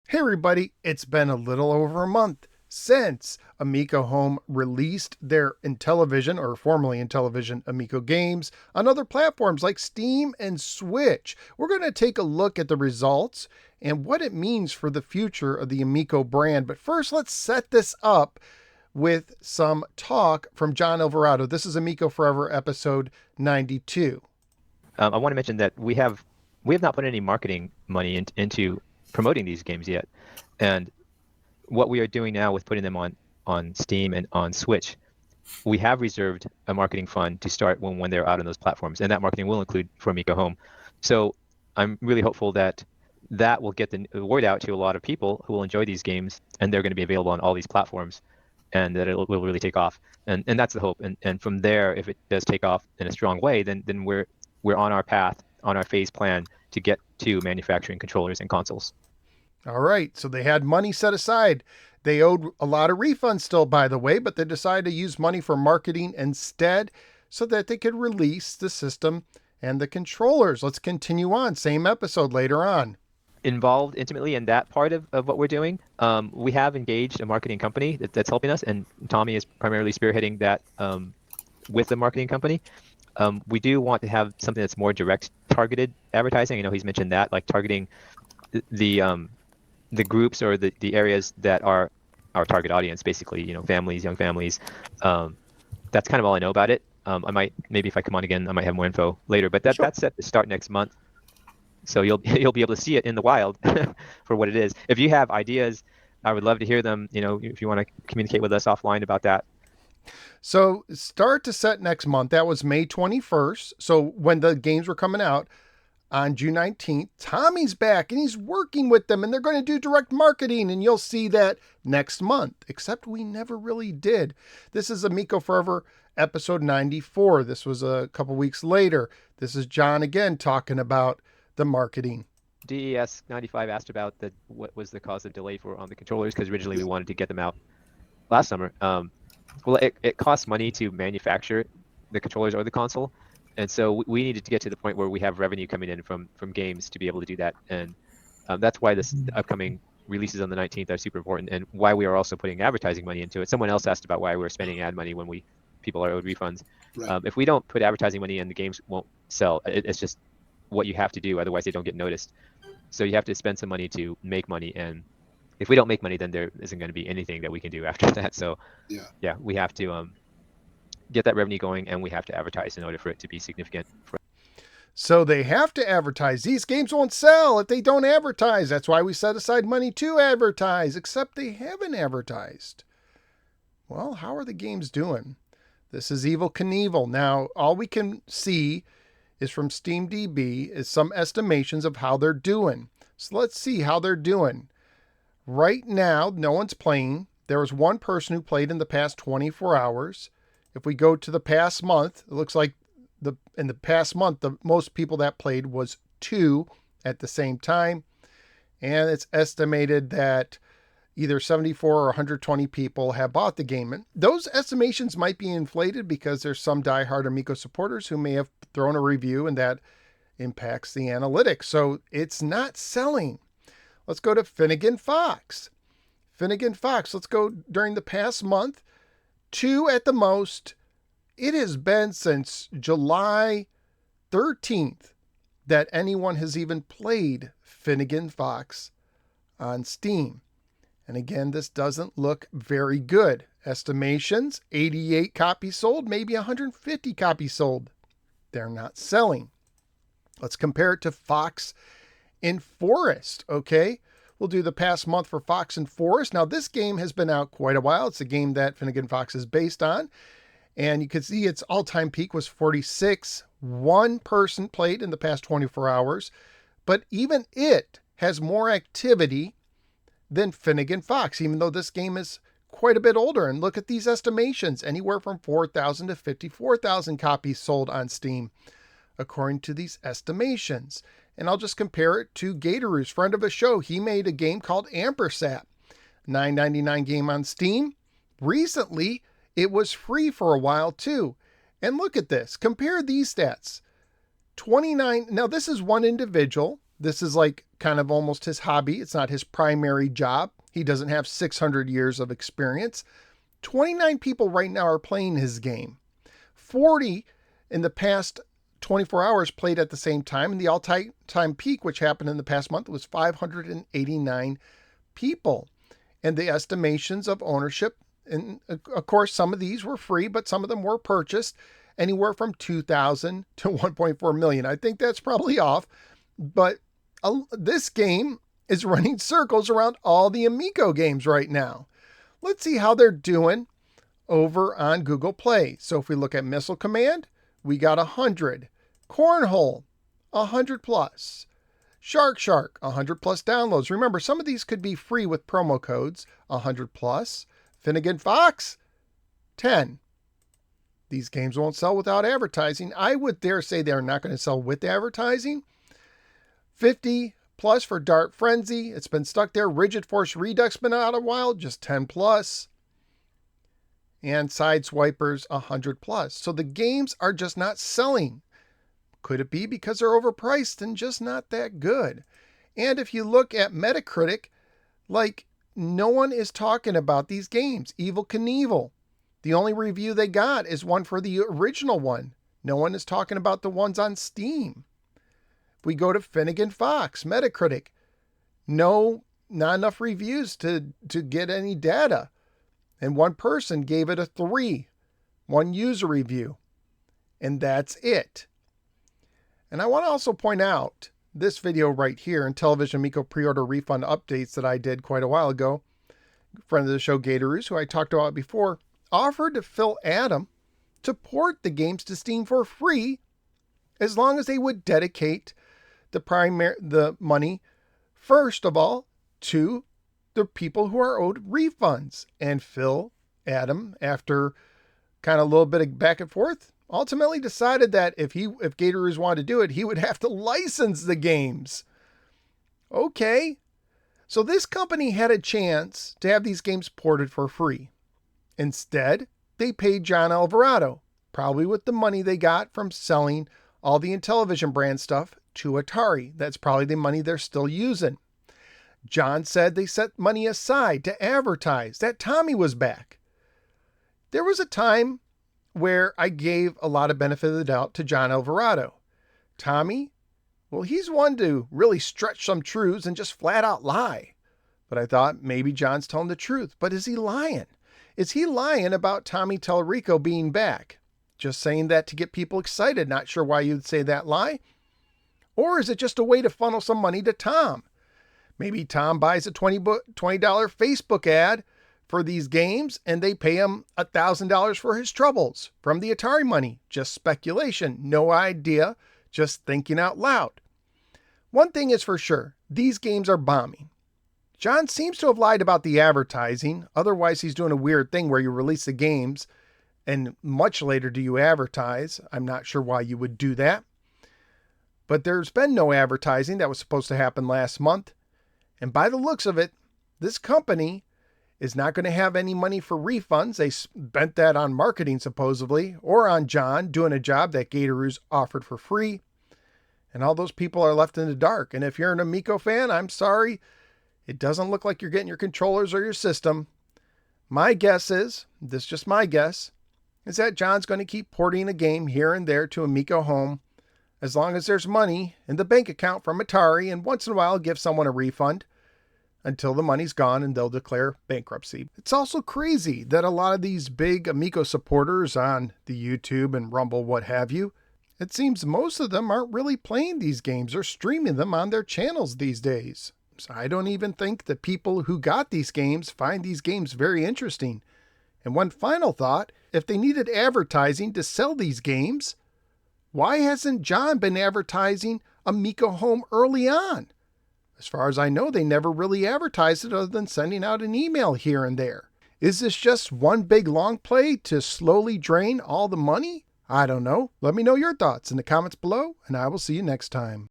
Hey everybody, it's been a little over a month since Amico Home released their Intellivision, or formerly Intellivision, Amico games on other platforms like Steam and Switch. We're going to take a look at the results and what it means for the future of the Amico brand. But first, let's set this up with some talk from John Alvarado. This is Amico Forever, episode 92. I want to mention that we have not put any marketing money into promoting these games yet, and what we are doing now with putting them on Steam and on Switch, we have reserved a marketing fund to start when they're out on those platforms, and that marketing will include for Amico Home. So I'm really hopeful that that will get the word out to a lot of people who will enjoy these games, and they're going to be available on all these platforms, and that it will really take off. And that's the hope. And from there, if it does take off in a strong way, then we're on our path, on our phase plan to get to manufacturing controllers and consoles. All right, so they had money set aside. They owed a lot of refunds still, by the way, but they decided to use money for marketing instead so that they could release the system and the controllers. Let's continue on. Same episode later on. Involved intimately in that part of what we're doing. We have engaged a marketing company that's helping us, and Tommy is primarily spearheading that with the marketing company. We do want to have something that's more direct targeted advertising. He's mentioned that, like targeting the groups or the areas that are our target audience, basically, families, young families. That's kind of all I know about it. Maybe if I come on again, I might have more info later, but Sure. that's set to start next month. So you'll be able to see it in the wild for what it is. If you have ideas, I would love to hear them. If you want to communicate with us offline about that. So start to set next month. That was May 21st. So when the games were coming out on June 19th, Tommy's back and he's working with them and they're going to do direct marketing, and you'll see that next month, except we never really did. This is Amico Forever, episode 94. This was a couple weeks later. This is John again talking about the marketing. DES 95 asked about what was the cause of delay on the controllers, because originally we wanted to get them out last summer. Well, it costs money to manufacture the controllers or the console, and so we needed to get to the point where we have revenue coming in from games to be able to do that, and that's why this upcoming releases on the 19th are super important, and why we are also putting advertising money into it. Someone else asked about why we're spending ad money when people are owed refunds. Right. If we don't put advertising money in, the games won't sell. It's just what you have to do, otherwise they don't get noticed. So you have to spend some money to make money, and if we don't make money, then there isn't going to be anything that we can do after that. So yeah, we have to get that revenue going, and we have to advertise in order for it to be significant. So they have to advertise. These games won't sell if they don't advertise. That's why we set aside money to advertise, except they haven't advertised. Well, how are the games doing? This is Evel Knievel. Now, all we can see is from SteamDB is some estimations of how they're doing. So let's see how they're doing. Right now, no one's playing. There was one person who played in the past 24 hours. If we go to the past month, it looks like in the past month, the most people that played was 2 at the same time. And it's estimated that either 74 or 120 people have bought the game. And those estimations might be inflated because there's some diehard Amico supporters who may have thrown a review, and that impacts the analytics. So it's not selling. Let's go to Finnegan Fox. Finnegan Fox, let's go during the past month. 2 at the most. It has been since July 13th that anyone has even played Finnegan Fox on Steam. And again, this doesn't look very good. Estimations, 88 copies sold, maybe 150 copies sold. They're not selling. Let's compare it to Fox in Forest, okay? We'll do the past month for Fox and Forest. Now, this game has been out quite a while. It's a game that Finnegan Fox is based on. And you can see its all-time peak was 46. One person played in the past 24 hours. But even it has more activity than Finnegan Fox, even though this game is quite a bit older. And look at these estimations. Anywhere from 4,000 to 54,000 copies sold on Steam, according to these estimations. And I'll just compare it to Gatoroo's, friend of a show. He made a game called Ampersat, $9.99 game on Steam. Recently, it was free for a while too. And look at this. Compare these stats. 29. Now, this is one individual. This is like kind of almost his hobby. It's not his primary job. He doesn't have 600 years of experience. 29 people right now are playing his game. 40 in the past 24 hours played at the same time. And the all-time peak, which happened in the past month, was 589 people. And the estimations of ownership, and of course, some of these were free, but some of them were purchased, anywhere from 2,000 to 1.4 million. I think that's probably off, but this game is running circles around all the Amico games right now. Let's see how they're doing over on Google Play. So if we look at Missile Command, we got 100. Cornhole, 100 plus. Shark, 100 plus downloads. Remember, some of these could be free with promo codes, 100 plus. Finnegan Fox, 10. These games won't sell without advertising. I would dare say they're not going to sell with advertising. 50 plus for Dart Frenzy. It's been stuck there. Rigid Force Redux been out a while, just 10 plus. And Sideswipers, 100 plus. So the games are just not selling. Could it be because they're overpriced and just not that good? And if you look at Metacritic, like, no one is talking about these games. Evel Knievel, the only review they got is one for the original one. No one is talking about the ones on Steam. If we go to Finnegan Fox, Metacritic, not enough reviews to get any data. And one person gave it a 3, one user review. And that's it. And I want to also point out this video right here, Inteliivision Amico pre-order refund updates that I did quite a while ago. Friend of the show, Gatorus, who I talked about before, offered to Phil Adam to port the games to Steam for free as long as they would dedicate the money, first of all, to the people who are owed refunds. And Phil Adam, after kind of a little bit of back and forth, ultimately decided that if Gatorus wanted to do it, he would have to license the games. Okay. So this company had a chance to have these games ported for free. Instead, they paid John Alvarado, probably with the money they got from selling all the Inteliivision brand stuff to Atari. That's probably the money they're still using. John said they set money aside to advertise that Tommy was back. There was a time where I gave a lot of benefit of the doubt to John Alvarado. Tommy, well, he's one to really stretch some truths and just flat out lie. But I thought maybe John's telling the truth. But is he lying? Is he lying about Tommy Tellerico being back? Just saying that to get people excited, not sure why you'd say that lie? Or is it just a way to funnel some money to Tom? Maybe Tom buys a $20 Facebook ad for these games and they pay him $1,000 for his troubles from the Atari money. Just speculation, no idea, just thinking out loud. One thing is for sure, these games are bombing. John seems to have lied about the advertising. Otherwise, he's doing a weird thing where you release the games and much later do you advertise. I'm not sure why you would do that. But there's been no advertising that was supposed to happen last month. And by the looks of it, this company is not going to have any money for refunds. They spent that on marketing, supposedly, or on John doing a job that Gatorus offered for free. And all those people are left in the dark. And if you're an Amico fan, I'm sorry. It doesn't look like you're getting your controllers or your system. My guess is, this is just my guess, is that John's going to keep porting a game here and there to Amico Home as long as there's money in the bank account from Atari, and once in a while give someone a refund until the money's gone and they'll declare bankruptcy. It's also crazy that a lot of these big Amico supporters on the YouTube and Rumble, what have you, it seems most of them aren't really playing these games or streaming them on their channels these days. So I don't even think the people who got these games find these games very interesting. And one final thought, if they needed advertising to sell these games, why hasn't John been advertising Amico Home early on? As far as I know, they never really advertised it other than sending out an email here and there. Is this just one big long play to slowly drain all the money? I don't know. Let me know your thoughts in the comments below, and I will see you next time.